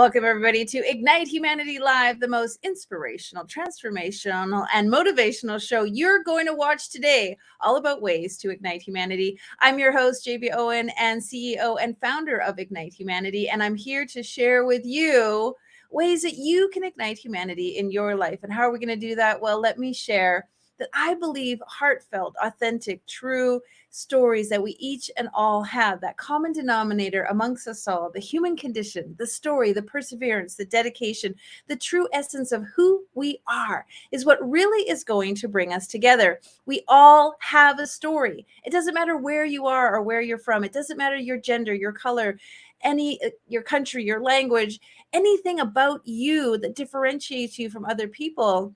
Welcome, everybody, to Ignite Humanity Live, the most inspirational, transformational, and motivational show you're going to watch today, all about ways to ignite humanity. I'm your host, JB Owen, and CEO and founder of Ignite Humanity, and I'm here to share with you ways that you can ignite humanity in your life. And how are we going to do that? Well, let me share that I believe heartfelt, authentic, true stories that we each and all have, that common denominator amongst us all, the human condition, the story, the perseverance, the dedication, the true essence of who we are is what really is going to bring us together. We all have a story. It doesn't matter where you are or where you're from. It doesn't matter your gender, your color, your country, your language, anything about you that differentiates you from other people.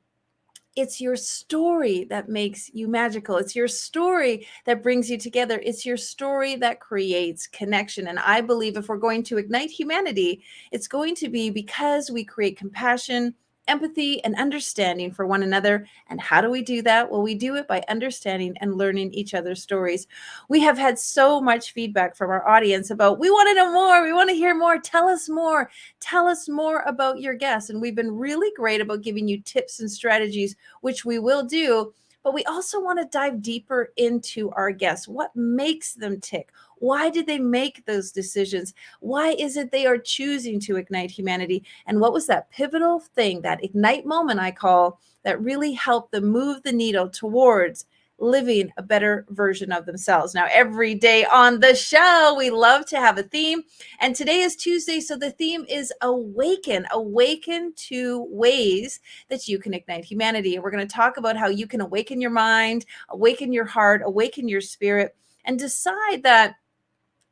It's your story that makes you magical. It's your story that brings you together. It's your story that creates connection. And I believe if we're going to ignite humanity, it's going to be because we create compassion, empathy, and understanding for one another. And how do we do that? Well, we do it by understanding and learning each other's stories. We have had so much feedback from our audience about, we want to know more. We want to hear more. Tell us more. Tell us more about your guests. And we've been really great about giving you tips and strategies, which we will do. But we also want to dive deeper into our guests. What makes them tick? Why did they make those decisions? Why is it they are choosing to ignite humanity? And what was that pivotal thing, that ignite moment I call, that really helped them move the needle towards living a better version of themselves? Now, every day on the show, we love to have a theme. And today is Tuesday, so the theme is awaken. Awaken to ways that you can ignite humanity. And we're going to talk about how you can awaken your mind, awaken your heart, awaken your spirit, and decide that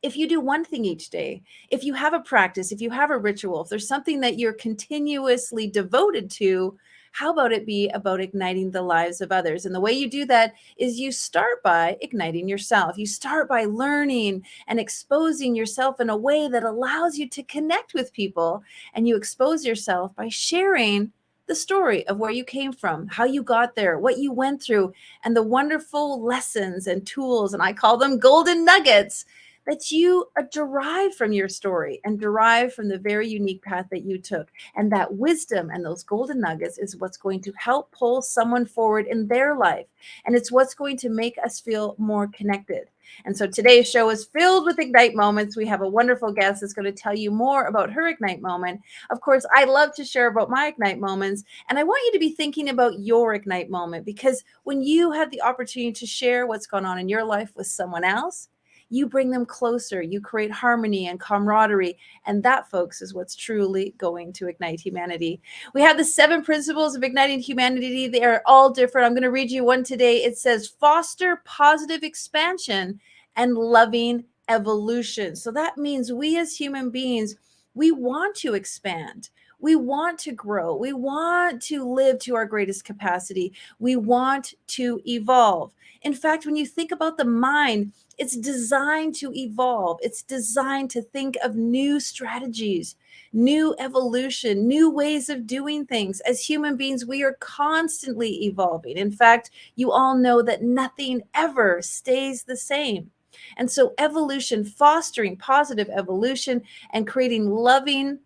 if you do one thing each day, if you have a practice, if you have a ritual, if there's something that you're continuously devoted to, how about it be about igniting the lives of others? And the way you do that is you start by igniting yourself. You start by learning and exposing yourself in a way that allows you to connect with people. And you expose yourself by sharing the story of where you came from, how you got there, what you went through, and the wonderful lessons and tools, and I call them golden nuggets, that you derive from your story and derive from the very unique path that you took. And that wisdom and those golden nuggets is what's going to help pull someone forward in their life. And it's what's going to make us feel more connected. And so today's show is filled with Ignite moments. We have a wonderful guest that's going to tell you more about her Ignite moment. Of course, I love to share about my Ignite moments. And I want you to be thinking about your Ignite moment, because when you have the opportunity to share what's going on in your life with someone else, you bring them closer, you create harmony and camaraderie. And that, folks, is what's truly going to ignite humanity. We have the 7 principles of igniting humanity. They are all different. I'm going to read you one today. It says, foster positive expansion and loving evolution. So that means we as human beings, we want to expand. We want to grow. We want to live to our greatest capacity. We want to evolve. In fact, when you think about the mind, it's designed to evolve. It's designed to think of new strategies, new evolution, new ways of doing things. As human beings, we are constantly evolving. In fact, you all know that nothing ever stays the same. And so evolution, fostering positive evolution and creating loving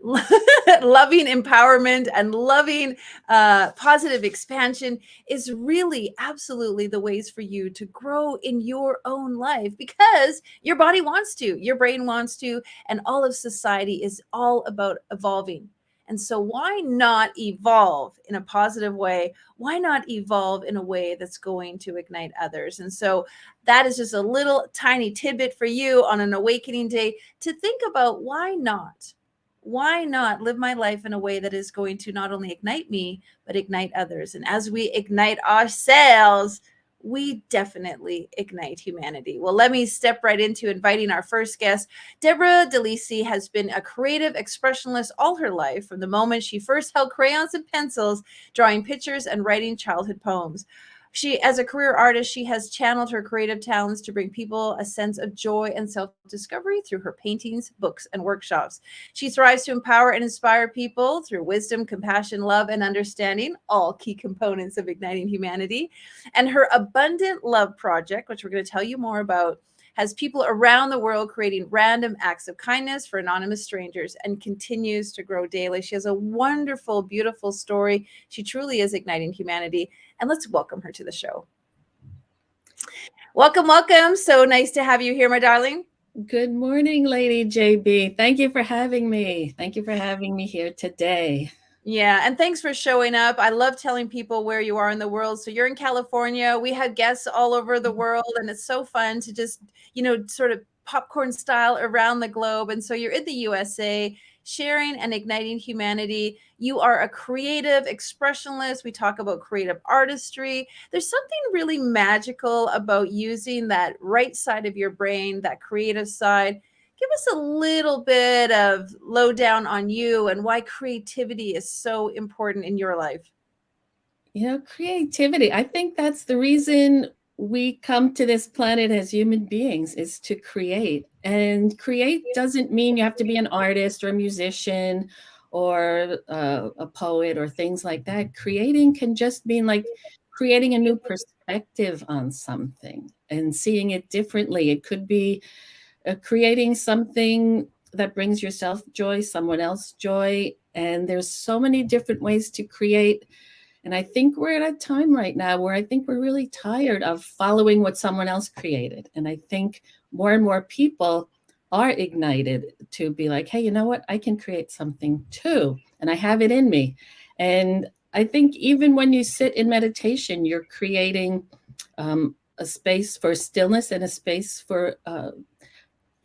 loving empowerment and loving positive expansion is really absolutely the ways for you to grow in your own life, because your body wants to, your brain wants to, and all of society is all about evolving. And so why not evolve in a positive way? Why not evolve in a way that's going to ignite others? And so that is just a little tiny tidbit for you on an awakening day to think about, why not? Why not live my life in a way that is going to not only ignite me, but ignite others? And as we ignite ourselves, we definitely ignite humanity. Well, let me step right into inviting our first guest. Deborah DeLisi has been a creative expressionist all her life, from the moment she first held crayons and pencils, drawing pictures and writing childhood poems. She, as a career artist, she has channeled her creative talents to bring people a sense of joy and self-discovery through her paintings, books, and workshops. She thrives to empower and inspire people through wisdom, compassion, love, and understanding, all key components of igniting humanity. And her Abundant Love Project, which we're going to tell you more about, has people around the world creating random acts of kindness for anonymous strangers and continues to grow daily. She has a wonderful, beautiful story. She truly is igniting humanity. And let's welcome her to the show. Welcome, welcome. So nice to have you here, my darling. Good morning, Lady JB. Thank you for having me. Thank you for having me here today. Yeah, and thanks for showing up. I love telling people where you are in the world. So you're in California. We have guests all over the world, and it's so fun to just, sort of popcorn style around the globe. And so you're in the USA, sharing and igniting humanity. You are a creative expressionist. We talk about creative artistry. There's something really magical about using that right side of your brain, that creative side. Give us a little bit of lowdown on you and why creativity is so important in your life. Creativity, I think that's the reason we come to this planet as human beings, is to create. And create doesn't mean you have to be an artist or a musician or a poet or things like that. Creating can just mean like creating a new perspective on something and seeing it differently. It could be creating something that brings yourself joy, someone else joy. And there's so many different ways to create. And I think we're at a time right now where I think we're really tired of following what someone else created. And I think more and more people are ignited to be like, hey, you know what? I can create something too. And I have it in me. And I think even when you sit in meditation, you're creating a space for stillness and a space for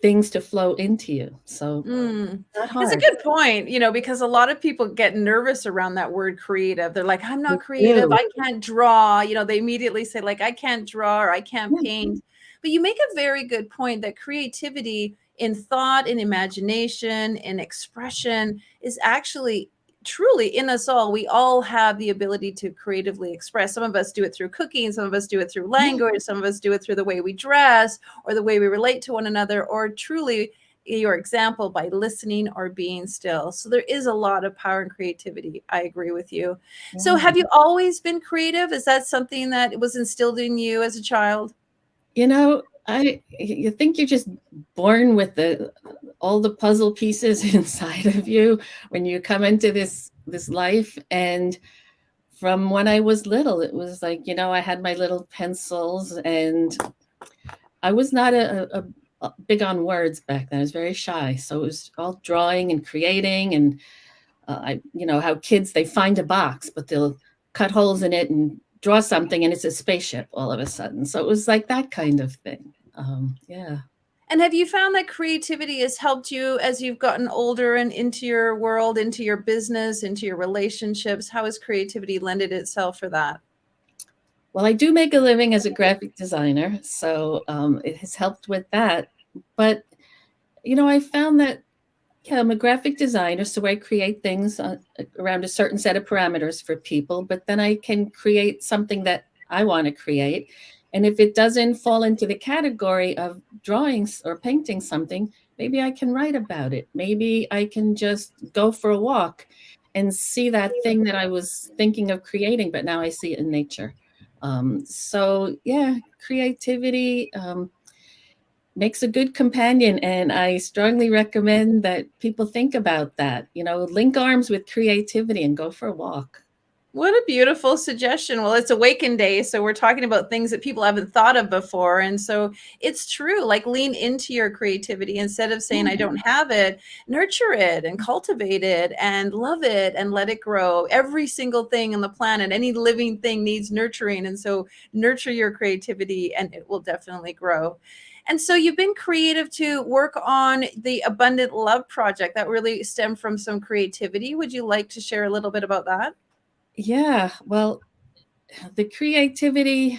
things to flow into you. So not It's a hard. good point, because a lot of people get nervous around that word creative. They're like, I'm not You creative. do. I can't draw. They immediately say, like, I can't draw or I can't Yeah. paint. But you make a very good point that creativity in thought, in imagination, in expression is actually truly in us all. We all have the ability to creatively express. Some of us do it through cooking, some of us do it through Yeah. language, some of us do it through the way we dress or the way we relate to one another, or truly your example by listening or being still. So there is a lot of power and creativity. I agree with you. So Yeah. have you always been creative? Is that something that was instilled in you as a child? You think you're just born with the all the puzzle pieces inside of you when you come into this life. And from when I was little, it was like, I had my little pencils, and I was not a big on words back then. I was very shy. So it was all drawing and creating. And how kids, they find a box, but they'll cut holes in it and draw something, and it's a spaceship all of a sudden. So it was like that kind of thing. Yeah. And have you found that creativity has helped you as you've gotten older and into your world, into your business, into your relationships? How has creativity lended itself for that? Well, I do make a living as a graphic designer, so it has helped with that. But I found that, yeah, I'm a graphic designer, so I create things around a certain set of parameters for people. But then I can create something that I want to create, and if it doesn't fall into the category of drawings or painting something, maybe I can write about it. Maybe I can just go for a walk and see that thing that I was thinking of creating, but now I see it in nature. So yeah, creativity makes a good companion, and I strongly recommend that people think about that. Link arms with creativity and go for a walk. What a beautiful suggestion. Well, it's Awaken Day, so we're talking about things that people haven't thought of before. And so it's true, like lean into your creativity instead of saying, I don't have it, nurture it and cultivate it and love it and let it grow. Every single thing on the planet, any living thing needs nurturing. And so nurture your creativity and it will definitely grow. And so you've been creative to work on the Abundant Love Project that really stemmed from some creativity. Would you like to share a little bit about that? Yeah, well, the creativity,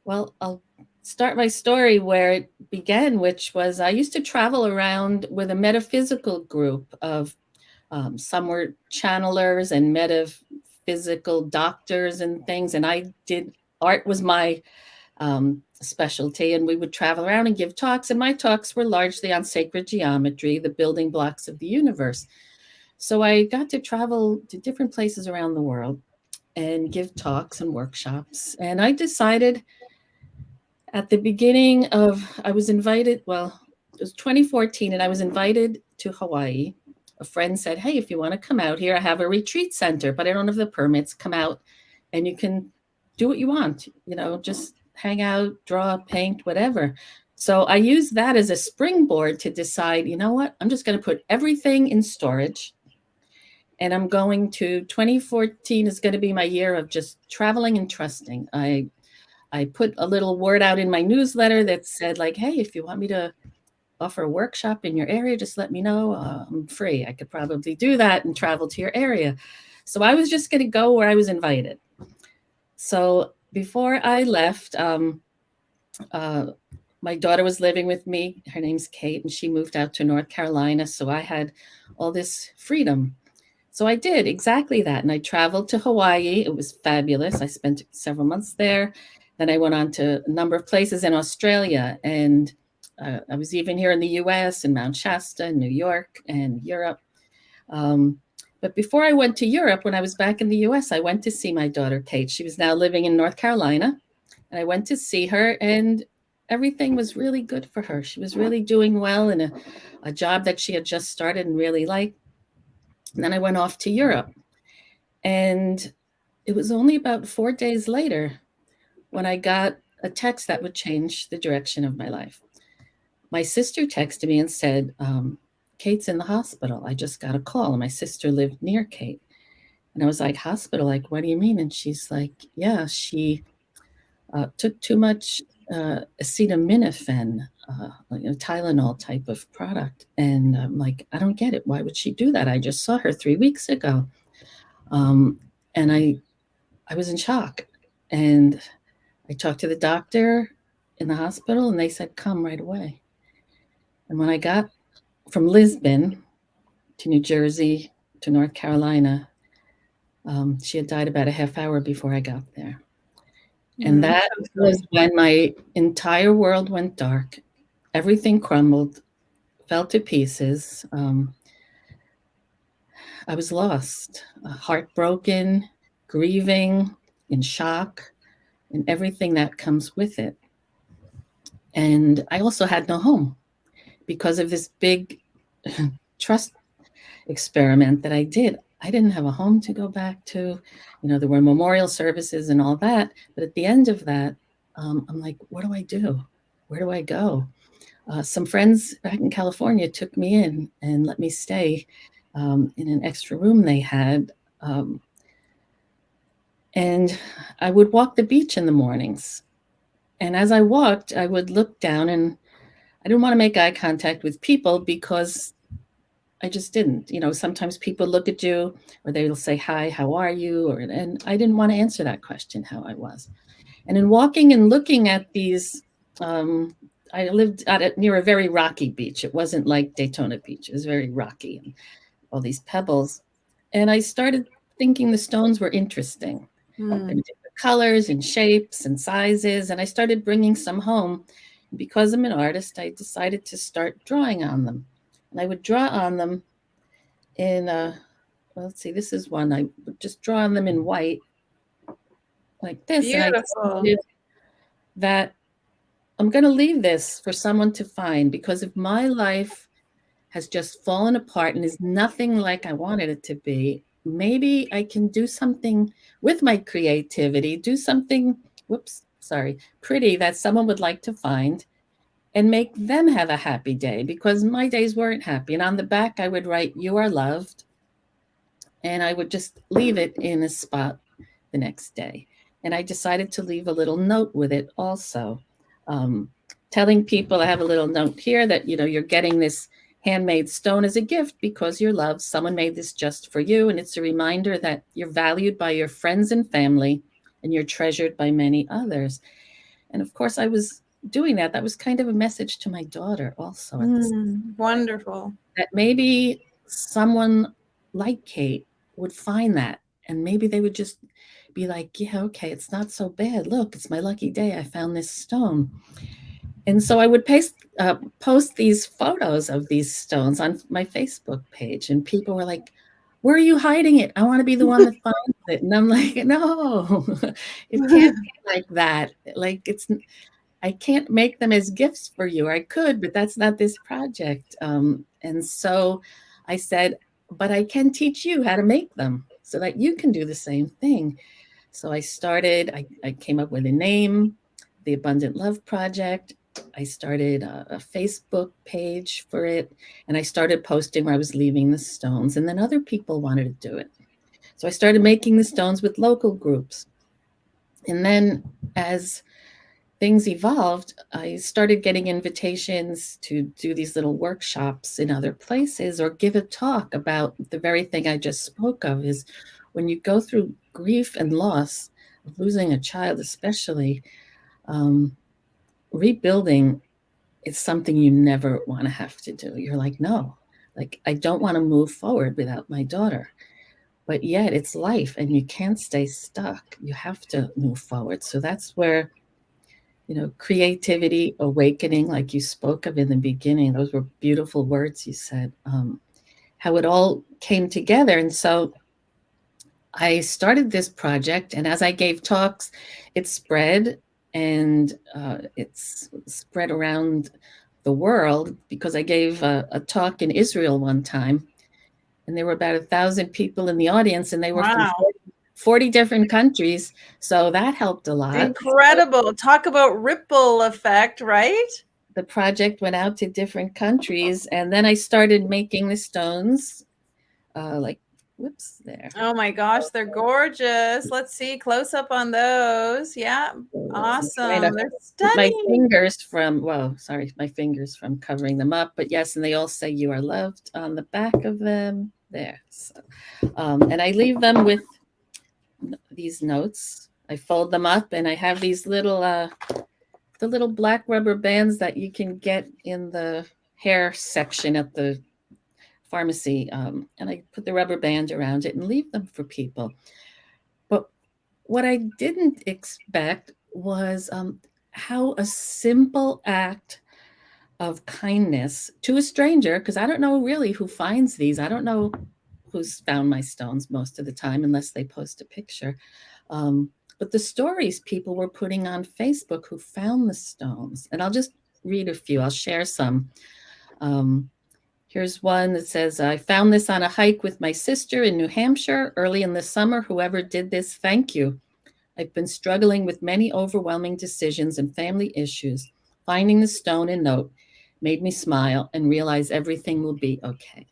well, I'll start my story where it began, which was I used to travel around with a metaphysical group of some were channelers and metaphysical doctors and things. And art was my specialty. And we would travel around and give talks. And my talks were largely on sacred geometry, the building blocks of the universe. So I got to travel to different places around the world and give talks and workshops. And I decided At the beginning of, I was invited, well, it was 2014, and I was invited to Hawaii. A friend said, "Hey, if you want to come out here, I have a retreat center, but I don't have the permits. Come out and you can do what you want, just hang out, draw, paint, whatever." So I used that as a springboard to decide, you know what, I'm just going to put everything in storage. And I'm going to, 2014 is going to be my year of just traveling and trusting. I put a little word out in my newsletter that said, like, "Hey, if you want me to offer a workshop in your area, just let me know. I'm free. I could probably do that and travel to your area." So I was just going to go where I was invited. So before I left, my daughter was living with me. Her name's Kate, and she moved out to North Carolina. So I had all this freedom. So I did exactly that. And I traveled to Hawaii. It was fabulous. I spent several months there. Then I went on to a number of places in Australia. And I was even here in the US, in Mount Shasta, New York, and Europe. But before I went to Europe, when I was back in the US, I went to see my daughter, Kate. She was now living in North Carolina. And I went to see her, and everything was really good for her. She was really doing well in a job that she had just started and really liked. And then I went off to Europe. And it was only about 4 days later when I got a text that would change the direction of my life. My sister texted me and said, "Kate's in the hospital. I just got a call." And my sister lived near Kate. And I was like, "Hospital? Like, what do you mean?" And she's like, "Yeah, she took too much acetaminophen, Tylenol type of product." And I'm like, "I don't get it. Why would she do that? I just saw her 3 weeks ago." And I was in shock. And I talked to the doctor in the hospital, and they said, "Come right away." And when I got from Lisbon to New Jersey to North Carolina, she had died about a half hour before I got there. And that was when my entire world went dark. Everything crumbled, fell to pieces. I was lost, heartbroken, grieving, in shock, and everything that comes with it. And I also had no home because of this big trust experiment that I did. I didn't have a home to go back to. There were memorial services and all that. But at the end of that, I'm like, what do I do? Where do I go? Some friends back in California took me in and let me stay in an extra room they had. And I would walk the beach in the mornings. And as I walked, I would look down, and I didn't want to make eye contact with people because I just didn't. Sometimes people look at you, or they'll say, "Hi, how are you?" And I didn't want to answer that question, how I was. And in walking and looking at these, I lived near a very rocky beach. It wasn't like Daytona Beach. It was very rocky and all these pebbles. And I started thinking the stones were interesting. There were different colors and shapes and sizes. And I started bringing some home. And because I'm an artist, I decided to start drawing on them. And I would draw on them in, let's see, this is one. I would just draw on them in white like this. Beautiful. And I decided that I'm going to leave this for someone to find, because if my life has just fallen apart and is nothing like I wanted it to be, maybe I can do something with my creativity, do something, pretty that someone would like to find, and make them have a happy day, because my days weren't happy. And on the back, I would write, "You are loved." And I would just leave it in a spot the next day. And I decided to leave a little note with it also, telling people, I have a little note here that, you're getting this handmade stone as a gift because you're loved. Someone made this just for you. And it's a reminder that you're valued by your friends and family, and you're treasured by many others. And of course, I was doing that. That was kind of a message to my daughter also. Wonderful. That maybe someone like Kate would find that, and maybe they would just be like, "Yeah, okay, it's not so bad. Look, it's my lucky day. I found this stone." And so I would post these photos of these stones on my Facebook page, and people were like, "Where are you hiding it? I want to be the one that finds it." And I'm like, "No, it can't be like that. Like, I can't make them as gifts for you. I could, but that's not this project. And so I said, but I can teach you how to make them so that you can do the same thing. So I came up with a name, the Abundant Love Project. I started a Facebook page for it, and I started posting where I was leaving the stones, and then other people wanted to do it. So I started making the stones with local groups. And then as things evolved, I started getting invitations to do these little workshops in other places or give a talk about the very thing I just spoke of is when you go through grief and loss, losing a child especially, rebuilding is something you never want to have to do. You're like, no, like I don't want to move forward without my daughter. But yet it's life and you can't stay stuck. You have to move forward. So that's where creativity, awakening, like you spoke of in the beginning, those were beautiful words you said, how it all came together. And so I started this project, and as I gave talks, it spread, and it's spread around the world because I gave a talk in Israel one time, and there were about 1,000 people in the audience, and they were from Wow. 40 different countries. So that helped a lot. Incredible. Talk about ripple effect, right? The project went out to different countries, and then I started making the stones, like, whoops, there. Oh my gosh, they're gorgeous. Let's see close up on those. Yeah, awesome. They're My stunning. fingers my fingers from covering them up, but yes, and they all say "you are loved" on the back of them. There, so, and I leave them with these notes. I fold them up, and I have these the little black rubber bands that you can get in the hair section at the pharmacy, and I put the rubber band around it and leave them for people. But what I didn't expect was how a simple act of kindness to a stranger, because I don't know really who finds these. I don't know who's found my stones most of the time unless they post a picture. But the stories people were putting on Facebook who found the stones, and I'll just read a few. I'll share some. Here's one that says, I found this on a hike with my sister in New Hampshire early in the summer. Whoever did this, thank you. I've been struggling with many overwhelming decisions and family issues. Finding the stone and note made me smile and realize everything will be okay.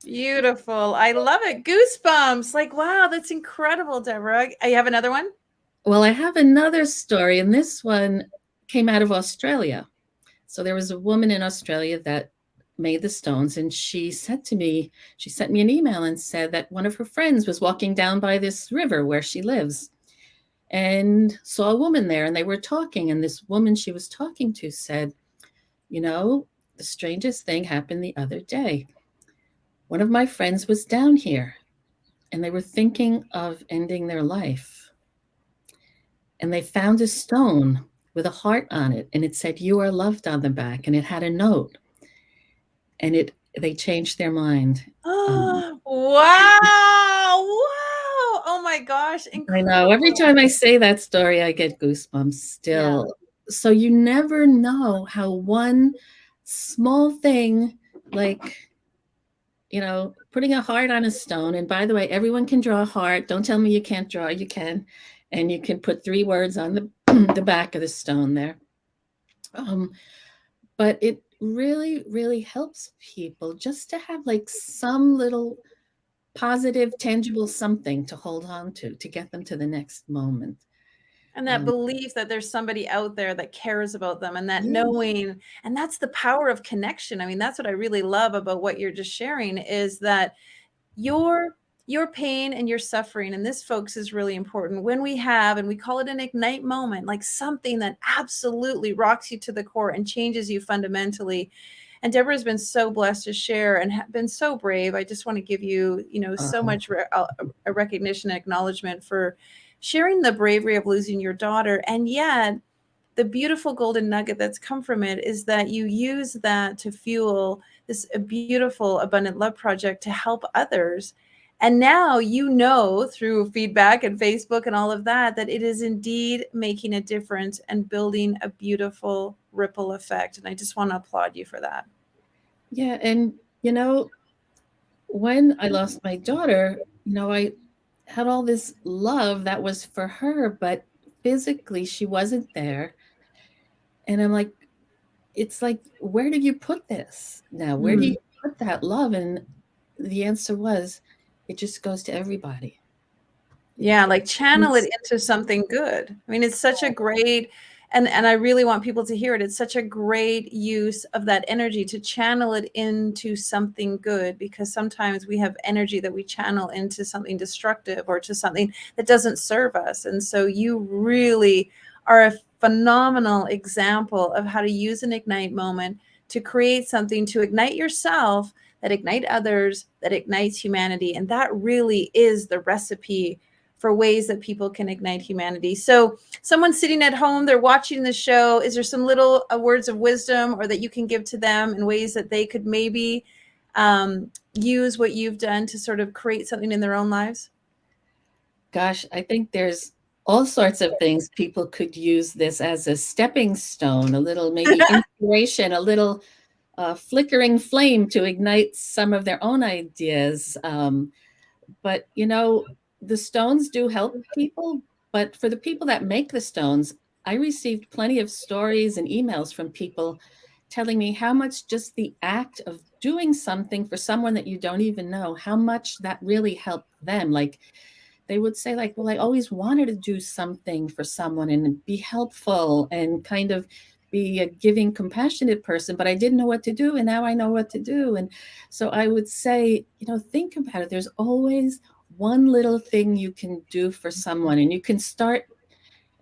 Beautiful. I love it. Goosebumps. Like, wow, that's incredible, Deborah. You have another one? Well, I have another story, and this one came out of Australia. So there was a woman in Australia that made the stones, and she sent me an email and said that one of her friends was walking down by this river where she lives and saw a woman there, and they were talking, and this woman she was talking to said, the strangest thing happened the other day. One of my friends was down here, and they were thinking of ending their life, and they found a stone with a heart on it, and it said, "You are loved" on the back, and it had a note, and they changed their mind. Oh, wow. Wow. Oh my gosh. I know. Every Incredible. time I say that story, I get goosebumps still. Yeah. So you never know how one small thing, like, putting a heart on a stone. And by the way, everyone can draw a heart. Don't tell me you can't draw. You can. And you can put 3 words on the back of the stone there. But it really, really helps people just to have like some little positive, tangible something to hold on to get them to the next moment. And that belief that there's somebody out there that cares about them, and that Yeah. knowing, and that's the power of connection. I mean, that's what I really love about what you're just sharing, is that your pain and your suffering, and this, folks, is really important. When we have, and we call it an ignite moment, like something that absolutely rocks you to the core and changes you fundamentally. And Deborah has been so blessed to share and been so brave. I just want to give you, so much a recognition and acknowledgement for sharing the bravery of losing your daughter. And yet the beautiful golden nugget that's come from it is that you use that to fuel this beautiful abundant love project to help others. And now you know through feedback and Facebook and all of that, that it is indeed making a difference and building a beautiful ripple effect. And I just want to applaud you for that. Yeah. And, when I lost my daughter, I had all this love that was for her, but physically she wasn't there. And I'm like, it's like, where do you put this now? Where do you Mm. put that love? And the answer was, it just goes to everybody. Yeah, like channel it It's into something good. I mean, it's such a great, and I really want people to hear it. It's such a great use of that energy to channel it into something good, because sometimes we have energy that we channel into something destructive or to something that doesn't serve us. And so you really are a phenomenal example of how to use an ignite moment to create something to ignite yourself, that ignite others, that ignites humanity. And that really is the recipe for ways that people can ignite humanity. So someone sitting at home, they're watching the show. Is there some little words of wisdom or that you can give to them in ways that they could maybe use what you've done to sort of create something in their own lives? Gosh, I think there's all sorts of things people could use this as a stepping stone, a little maybe inspiration, a little flickering flame to ignite some of their own ideas. But the stones do help people. But for the people that make the stones, I received plenty of stories and emails from people telling me how much just the act of doing something for someone that you don't even know, how much that really helped them. Like they would say, like, well, I always wanted to do something for someone and be helpful and kind of be a giving, compassionate person, but I didn't know what to do, and now I know what to do. And so I would say, think about it. There's always one little thing you can do for someone, and you can start.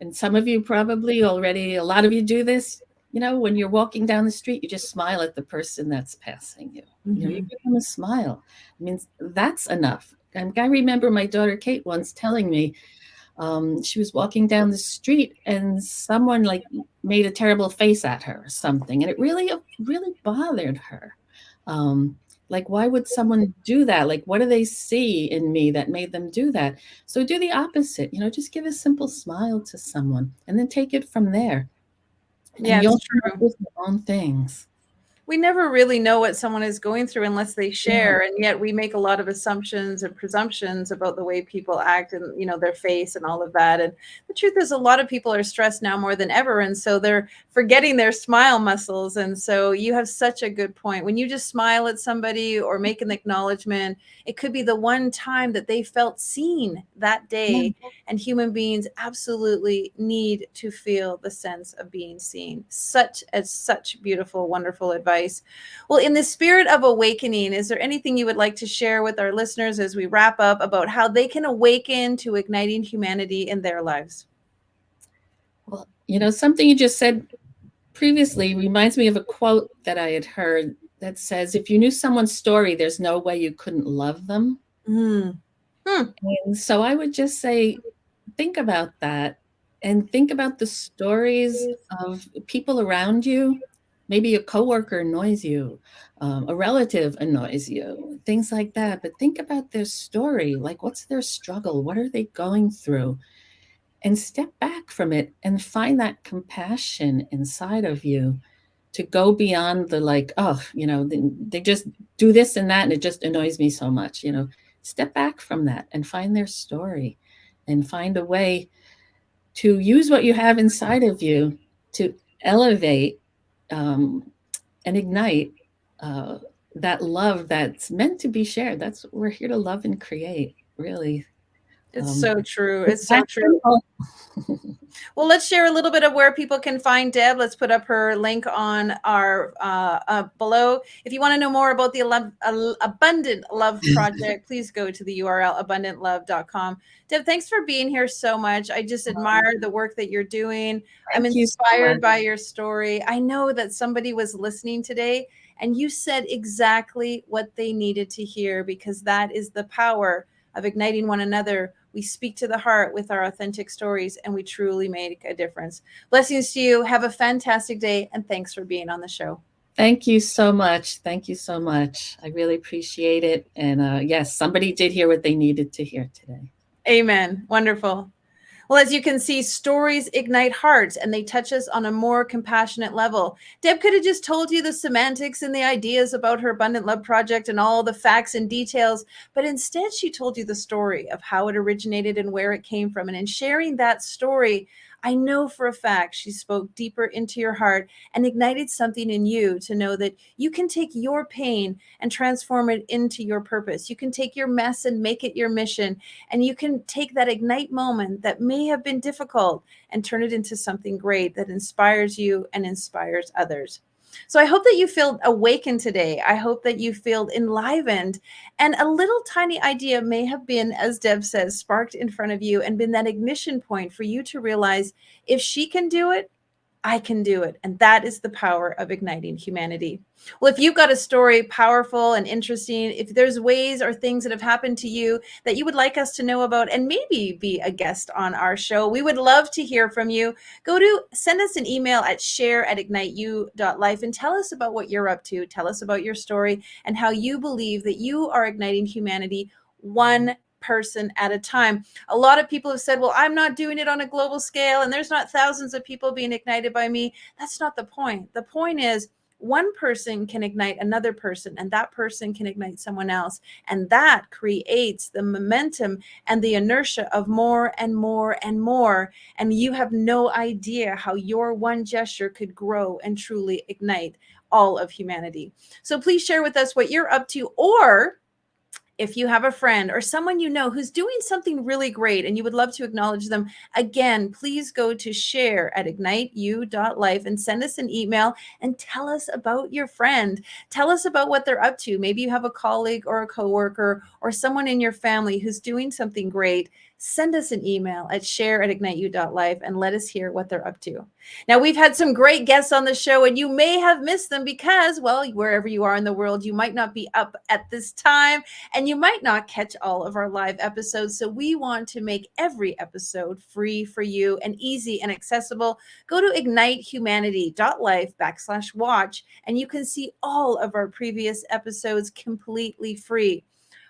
And some of you probably already, a lot of you do this. When you're walking down the street, you just smile at the person that's passing you. You Mhm. give them a smile. I mean, that's enough. I remember my daughter Kate once telling me, she was walking down the street and someone like made a terrible face at her or something, and it really bothered her. Um, like, why would someone do that? Like, what do they see in me that made them do that? So do the opposite. Just give a simple smile to someone, and then take it from there, Yeah, and it's you'll come up true. with your own things. We never really know what someone is going through unless they Yeah. share, and yet we make a lot of assumptions and presumptions about the way people act and their face and all of that. And the truth is, a lot of people are stressed now more than ever, and so they're forgetting their smile muscles. And so you have such a good point. When you just smile at somebody or make an acknowledgement, it could be the one time that they felt seen that Yeah. day. And human beings absolutely need to feel the sense of being seen. Such beautiful, wonderful advice. Well, in the spirit of awakening, is there anything you would like to share with our listeners as we wrap up about how they can awaken to igniting humanity in their lives? Well, something you just said previously reminds me of a quote that I had heard that says, if you knew someone's story, there's no way you couldn't love them. Mm. Hmm. And so I would just say, think about that and think about the stories of people around you. Maybe a coworker annoys you, a relative annoys you, things like that. But think about their story. Like, what's their struggle? What are they going through? And step back from it and find that compassion inside of you to go beyond the like, oh, they just do this and that, and it just annoys me so much. Step back from that and find their story and find a way to use what you have inside of you to elevate um, and ignite uh, that love that's meant to be shared. That's what we're here to love and create, really. It's Um, so true. it's It's so that true. simple. Well, let's share a little bit of where people can find Deb. Let's put up her link on our below. If you want to know more about the Abundant Love Project, please go to the URL abundantlove.com. Deb, thanks for being here so much. I just admire the work that you're doing. I'm Thank you so much. inspired by your story. I know that somebody was listening today and you said exactly what they needed to hear, because that is the power of igniting one another. We speak to the heart with our authentic stories, and we truly make a difference. Blessings to you. Have a fantastic day, and thanks for being on the show. Thank you so much. Thank you so much. I really appreciate it. And yes, somebody did hear what they needed to hear today. Amen. Wonderful. Well, as you can see, stories ignite hearts and they touch us on a more compassionate level. Deb could have just told you the semantics and the ideas about her Abundant Love Project and all the facts and details, but instead she told you the story of how it originated and where it came from. And in sharing that story, I know for a fact she spoke deeper into your heart and ignited something in you to know that you can take your pain and transform it into your purpose. You can take your mess and make it your mission. And you can take that ignite moment that may have been difficult and turn it into something great that inspires you and inspires others. So I hope that you feel awakened today. I hope that you feel enlivened. And a little tiny idea may have been, as Deb says, sparked in front of you and been that ignition point for you to realize if she can do it, I can do it. And that is the power of igniting humanity. Well, if you've got a story powerful and interesting, if there's ways or things that have happened to you that you would like us to know about and maybe be a guest on our show, we would love to hear from you. Send us an email at share@igniteyou.life and tell us about what you're up to. Tell us about your story and how you believe that you are igniting humanity one person at a time. A lot of people have said, well, I'm not doing it on a global scale and there's not thousands of people being ignited by me. That's not the point. The point is one person can ignite another person and that person can ignite someone else. And that creates the momentum and the inertia of more and more and more. And you have no idea how your one gesture could grow and truly ignite all of humanity. So please share with us what you're up to, or if you have a friend or someone you know who's doing something really great and you would love to acknowledge them, again, please go to share@igniteyou.life and send us an email and tell us about your friend. Tell us about what they're up to. Maybe you have a colleague or a coworker or someone in your family who's doing something great. Send us an email at share@igniteyou.life and let us hear what they're up to. Now, we've had some great guests on the show and you may have missed them because, well, wherever you are in the world, you might not be up at this time and you might not catch all of our live episodes. So we want to make every episode free for you and easy and accessible. Go to ignitehumanity.life/watch and you can see all of our previous episodes completely free.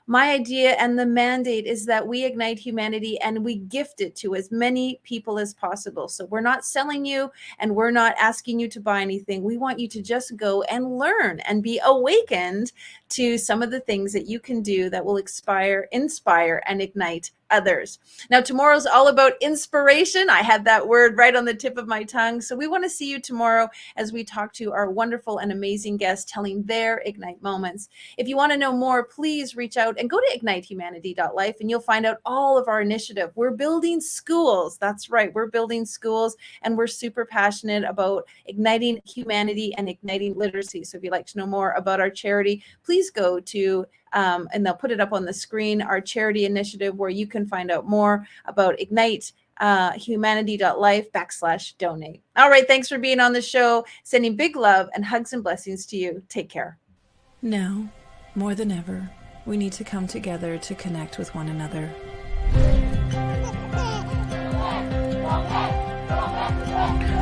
My idea and the mandate is that we ignite humanity and we gift it to as many people as possible. So we're not selling you and we're not asking you to buy anything. We want you to just go and learn and be awakened to some of the things that you can do that will inspire, and ignite others. Now, tomorrow's all about inspiration. I had that word right on the tip of my tongue. So we want to see you tomorrow as we talk to our wonderful and amazing guests telling their Ignite moments. If you want to know more, please reach out and go to ignitehumanity.life and you'll find out all of our initiative. We're building schools. That's right. We're building schools and we're super passionate about igniting humanity and igniting literacy. So if you'd like to know more about our charity, please go to and they'll put it up on the screen, our charity initiative, where you can find out more about Ignite humanity.life/donate. All right. Thanks for being on the show. Sending big love and hugs and blessings to you. Take care. Now, more than ever, we need to come together to connect with one another.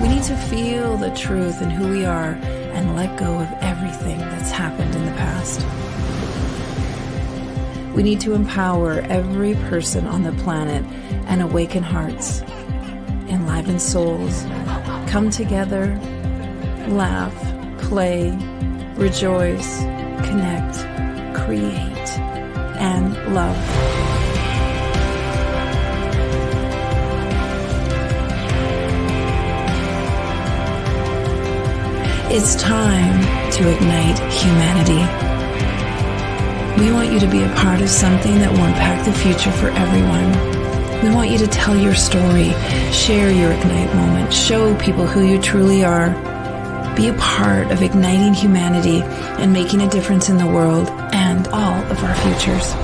We need to feel the truth in who we are and let go of everything that's happened in the past. We need to empower every person on the planet and awaken hearts, enliven souls, come together, laugh, play, rejoice, connect, create, and love. It's time to ignite humanity. We want you to be a part of something that will impact the future for everyone. We want you to tell your story, share your Ignite moment, show people who you truly are. Be a part of igniting humanity and making a difference in the world and all of our futures.